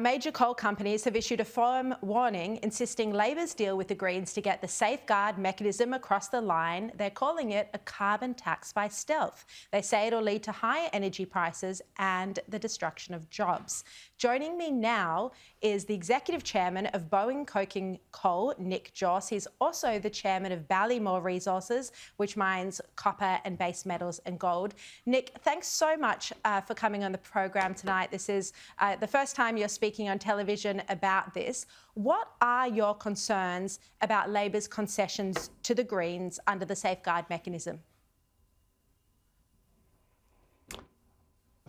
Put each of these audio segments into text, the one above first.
Major coal companies have issued a firm warning insisting Labor's deal with the Greens to get the safeguard mechanism across the line. They're calling it a carbon tax by stealth. They say it'll lead to higher energy prices and the destruction of jobs. Joining me now is the Executive Chairman of Bowen Coking Coal, Nick Jorss. He's also the Chairman of Ballymore Resources, which mines copper and base metals and gold. Nick, thanks so much for coming on the program tonight. This is the first time you're speaking on television about this. What are your concerns about Labor's concessions to the Greens under the safeguard mechanism?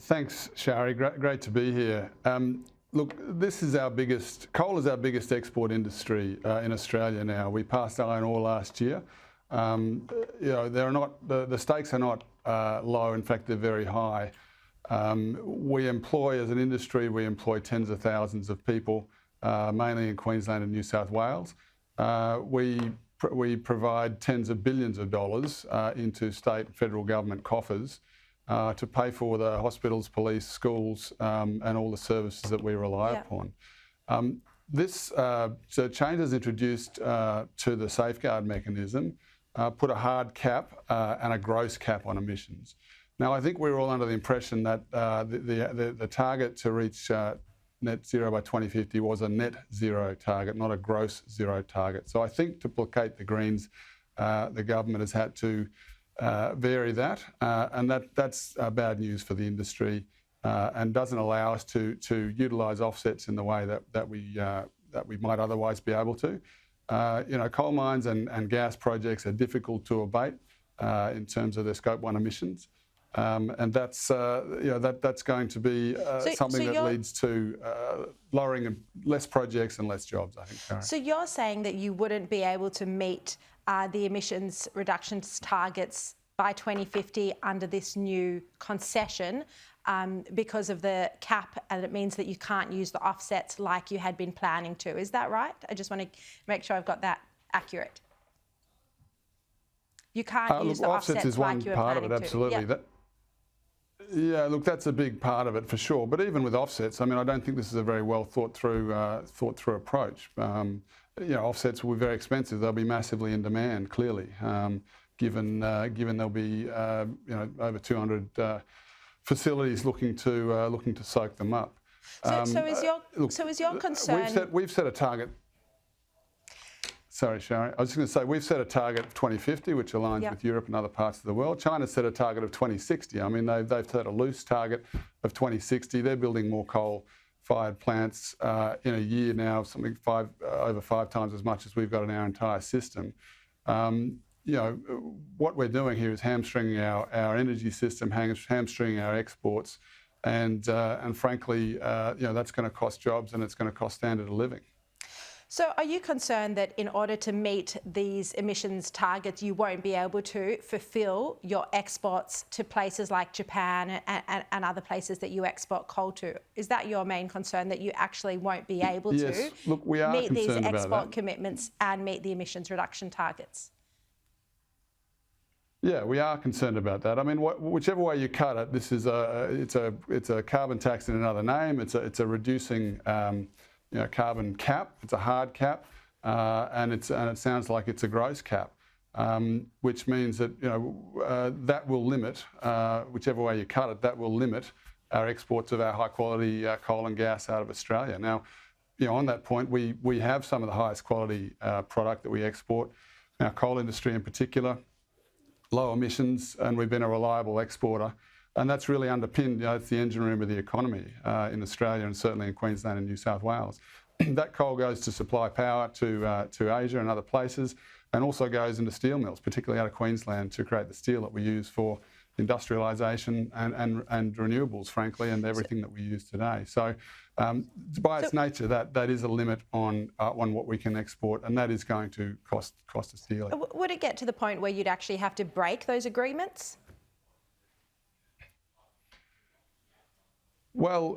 Thanks, Sharri. Great to be here. Look, coal is our biggest export industry in Australia now. We passed iron ore last year. The stakes are not low. In fact, they're very high. We employ, as an industry, tens of thousands of people, mainly in Queensland and New South Wales. We provide tens of billions of dollars into state and federal government coffers to pay for the hospitals, police, schools, and all the services that we rely upon. This changes introduced to the safeguard mechanism put a hard cap and a gross cap on emissions. Now, I think we were all under the impression that the target to reach net zero by 2050 was a net zero target, not a gross zero target. So I think to placate the Greens, the government has had to vary that, and that's bad news for the industry and doesn't allow us to utilise offsets in the way that we might otherwise be able to. Coal mines and gas projects are difficult to abate in terms of their Scope 1 emissions. And that's going to be something that leads to lowering less projects and less jobs, I think. Sharri. So you're saying that you wouldn't be able to meet the emissions reductions targets by 2050 under this new concession because of the cap, and it means that you can't use the offsets like you had been planning to. Is that right? I just want to make sure I've got that accurate. You can't use the offsets is like one you were part planning of it, absolutely. to. Yeah, look, that's a big part of it for sure. But even with offsets, I mean, I don't think this is a very well thought through approach. Offsets will be very expensive. They'll be massively in demand, clearly, given there'll be over 200 facilities looking to soak them up. So is your concern? We've set a target. Sorry, Sharri. I was just going to say, we've set a target of 2050, which aligns with Europe and other parts of the world. China set a target of 2060. I mean, they've set a loose target of 2060. They're building more coal-fired plants in a year now, something over five times as much as we've got in our entire system. What we're doing here is hamstringing our energy system, hamstringing our exports, and frankly, that's going to cost jobs and it's going to cost standard of living. So are you concerned that in order to meet these emissions targets, you won't be able to fulfil your exports to places like Japan and other places that you export coal to? Is that your main concern, that you actually won't be able to meet these export commitments and meet the emissions reduction targets? Yeah, we are concerned about that. I mean, whichever way you cut it, this is it's a carbon tax in another name. It's a reducing carbon cap. It's a hard cap, and it sounds like it's a gross cap, which means that that will limit, whichever way you cut it, that will limit our exports of our high quality coal and gas out of Australia. Now, on that point, we have some of the highest quality product that we export. Our coal industry in particular, low emissions, and we've been a reliable exporter. And that's really underpinned, it's the engine room of the economy in Australia and certainly in Queensland and New South Wales. That coal goes to supply power to Asia and other places, and also goes into steel mills, particularly out of Queensland, to create the steel that we use for industrialisation and renewables, frankly, and everything that we use today. So by its nature, that is a limit on what we can export, and that is going to cost us dearly. Would it get to the point where you'd actually have to break those agreements? Well,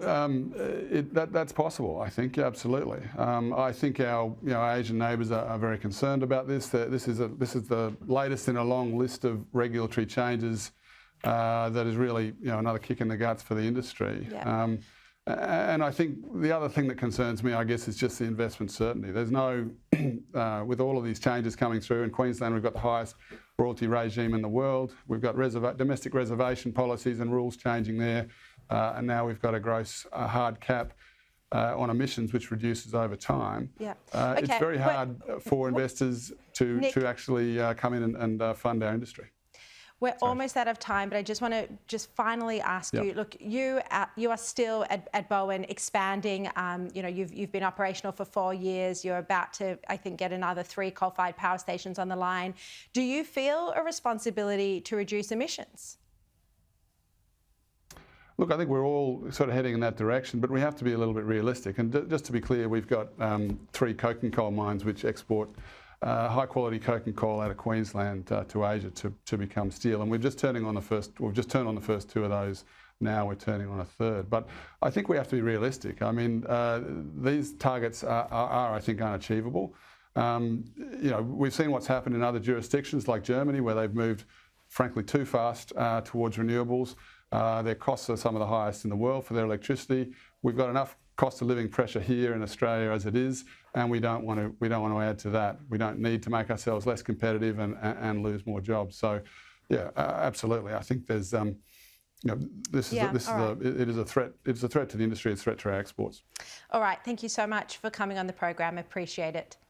that's possible, I think, absolutely. I think our Asian neighbours are very concerned about this. This is the latest in a long list of regulatory changes that is really another kick in the guts for the industry. Yeah. And I think the other thing that concerns me, I guess, is just the investment certainty. There's no, with all of these changes coming through, in Queensland we've got the highest royalty regime in the world. We've got domestic reservation policies and rules changing there. And now we've got a gross hard cap on emissions, which reduces over time. Yeah. It's very hard for investors to actually come in and fund our industry. We're almost out of time, but I just want to finally ask you. Look, you are still at Bowen expanding. You've been operational for 4 years. You're about to, I think, get another 3 coal-fired power stations on the line. Do you feel a responsibility to reduce emissions? Look, I think we're all sort of heading in that direction, but we have to be a little bit realistic. And just to be clear, we've got 3 coking coal mines which export high quality coking coal out of Queensland to Asia to become steel, and we've just turned on the first 2 of those. Now we're turning on a 3rd. But I think we have to be realistic. I mean, these targets are I think, unachievable. We've seen what's happened in other jurisdictions like Germany, where they've moved, frankly, too fast towards renewables. Their costs are some of the highest in the world for their electricity. We've got enough cost of living pressure here in Australia as it is, and we don't want to add to that. We don't need to make ourselves less competitive and lose more jobs. So, yeah, absolutely. I think there's, it is a threat. It's a threat to the industry. It's a threat to our exports. All right. Thank you so much for coming on the program. Appreciate it.